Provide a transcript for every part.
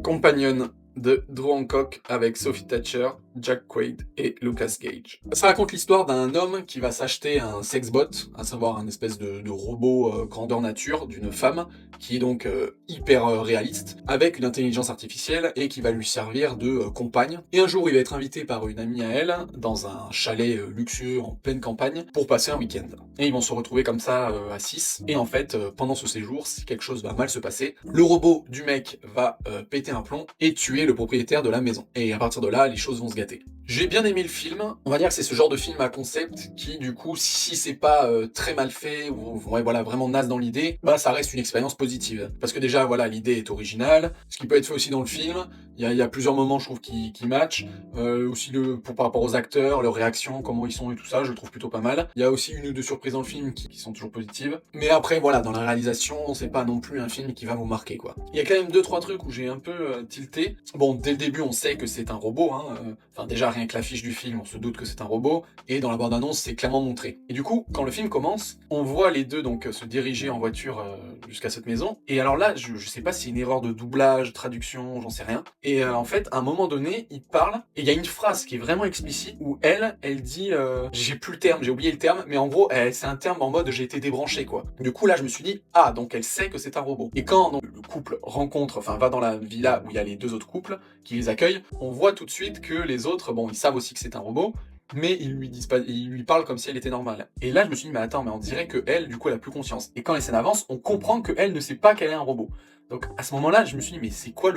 Companion de Drew Hancock avec Sophie Thatcher, Jack Quaid et Lucas Gage. Ça raconte l'histoire d'un homme qui va s'acheter un sexbot, à savoir un espèce de robot grandeur nature d'une femme, qui est donc hyper réaliste, avec une intelligence artificielle et qui va lui servir de compagne. Et un jour, il va être invité par une amie à elle, dans un chalet luxueux en pleine campagne, pour passer un week-end. Et ils vont se retrouver comme ça à 6. Et en fait, pendant ce séjour, si quelque chose va mal se passer, le robot du mec va péter un plomb et tuer le propriétaire de la maison. Et à partir de là, les choses vont se gâter. J'ai bien aimé le film. On va dire que c'est ce genre de film à concept qui, du coup, si c'est pas très mal fait ou ouais, voilà, vraiment naze dans l'idée, bah ça reste une expérience positive. Parce que déjà, voilà, l'idée est originale. Ce qui peut être fait aussi dans le film, il y a plusieurs moments, je trouve, qui matchent. Aussi par rapport aux acteurs, leurs réactions, comment ils sont et tout ça, je le trouve plutôt pas mal. Il y a aussi une ou deux surprises dans le film qui sont toujours positives. Mais après, voilà, dans la réalisation, c'est pas non plus un film qui va vous marquer, quoi. Il y a quand même 2-3 trucs où j'ai un peu tilté. Bon, dès le début, on sait que c'est un robot, hein. Enfin, déjà, rien que l'affiche du film, on se doute que c'est un robot. Et dans la bande-annonce, c'est clairement montré. Et du coup, quand le film commence, on voit les deux donc se diriger en voiture jusqu'à cette maison. Et alors là, je sais pas si c'est une erreur de doublage, traduction, j'en sais rien. Et en fait, à un moment donné, il parle, et il y a une phrase qui est vraiment explicite, où elle dit, j'ai plus le terme, j'ai oublié le terme, mais en gros, c'est un terme en mode j'ai été débranché, quoi. Du coup, là, je me suis dit, ah, donc elle sait que c'est un robot. Et quand donc, le couple va dans la villa où il y a les deux autres couples qui les accueillent, on voit tout de suite que les autres, bon, ils savent aussi que c'est un robot, mais ils lui disent pas, ils lui parlent comme si elle était normale. Et là, je me suis dit, mais attends, mais on dirait que elle, du coup, elle a plus conscience. Et quand les scènes avancent, on comprend que elle ne sait pas qu'elle est un robot. Donc, à ce moment-là, je me suis dit, mais c'est quoi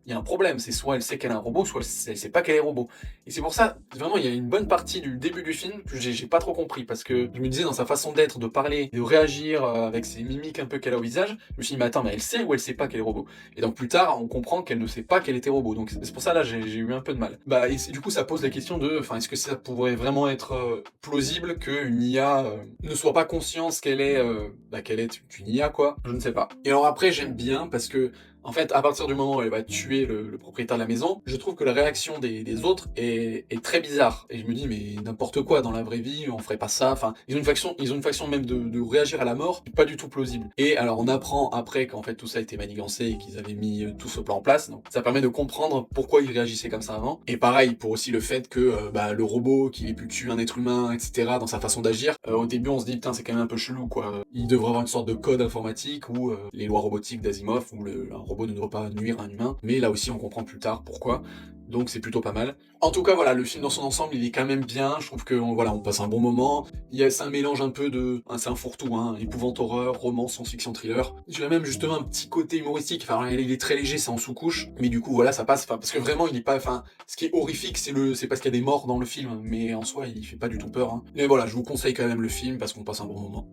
il y a un problème, c'est soit elle sait qu'elle est un robot, soit elle sait pas qu'elle est robot. Et c'est pour ça, vraiment, il y a une bonne partie du début du film que j'ai pas trop compris, parce que je me disais dans sa façon d'être, de parler, de réagir avec ses mimiques un peu qu'elle a au visage, je me suis dit, mais attends, mais elle sait ou elle sait pas qu'elle est robot? Et donc plus tard, on comprend qu'elle ne sait pas qu'elle était robot. Donc c'est pour ça, là, j'ai eu un peu de mal. Bah, et du coup, ça pose la question de, enfin, est-ce que ça pourrait vraiment être plausible qu'une IA ne soit pas consciente qu'elle est une IA, quoi? Je ne sais pas. Et alors après, j'aime bien, parce que en fait, à partir du moment où elle va tuer le propriétaire de la maison, je trouve que la réaction des autres est très bizarre. Et je me dis, mais n'importe quoi, dans la vraie vie, on ferait pas ça. Enfin, ils ont une façon même de réagir à la mort, pas du tout plausible. Et alors, on apprend après qu'en fait tout ça a été manigancé et qu'ils avaient mis tout ce plan en place. Donc, ça permet de comprendre pourquoi ils réagissaient comme ça avant. Et pareil, pour aussi le fait que le robot, qu'il ait pu tuer un être humain, etc., dans sa façon d'agir, au début, on se dit, putain, c'est quand même un peu chelou, quoi. Il devrait avoir une sorte de code informatique ou les lois robotiques d'Asimov, où un robot ne doit pas nuire à un humain, mais là aussi on comprend plus tard pourquoi, donc c'est plutôt pas mal. En tout cas voilà, le film dans son ensemble il est quand même bien, je trouve que voilà, on passe un bon moment, c'est un mélange un peu c'est un fourre-tout, hein, épouvante horreur, romance, science-fiction, thriller. J'ai même justement un petit côté humoristique, enfin il est très léger, c'est en sous-couche, mais du coup voilà, ça passe, parce que vraiment il est pas, ce qui est horrifique c'est parce qu'il y a des morts dans le film, mais en soi il fait pas du tout peur, hein. Mais voilà, je vous conseille quand même le film parce qu'on passe un bon moment.